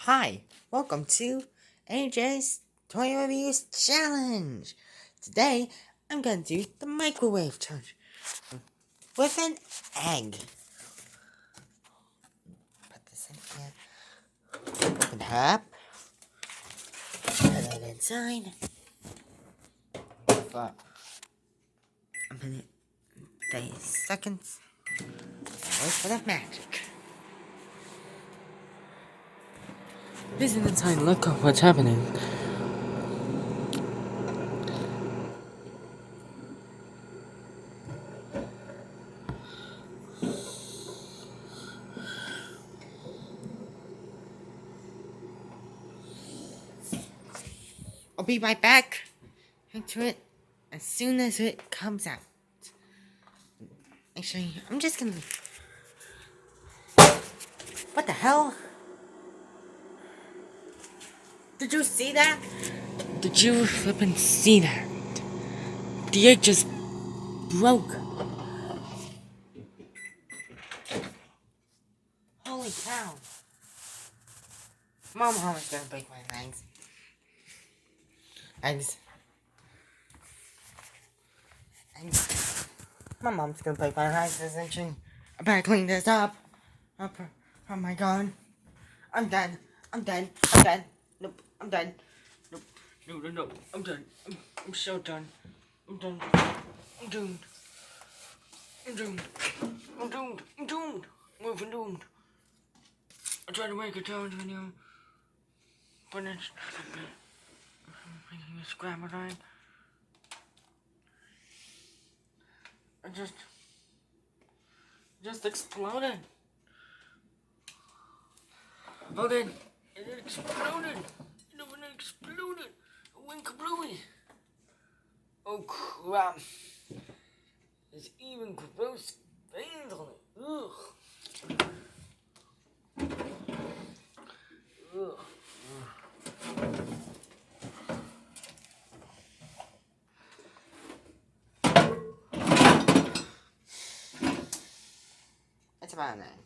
Hi, welcome to AJ's Toy Reviews Challenge. Today, I'm gonna do the microwave challenge with an egg. Put this in here. Open her up. Put it inside. For a minute, 30 seconds. Wait for the magic. This is inside. Look at what's happening. I'll be right back into it as soon as it comes out. Actually, I'm just gonna... What the hell? Did you see that? Did you flippin' see that? The egg just broke. Holy cow. Mom always gonna break my legs. Eggs. My mom's gonna break my legs, isn't she? I better clean this up. Oh my god. I'm done. I'm done. I'm done. Nope. I'm done. Nope. No. I'm done. I'm so done. I'm done. I'm doomed. I'm doomed. I'm doomed. I'm doomed. I'm doomed. I tried to make a challenge video, but it's making a scrambled egg. I just exploded. Oh, then it exploded. It exploded. It went kablooey. Oh crap! There's even gross veins on it. Ugh. Ugh. It's about an egg.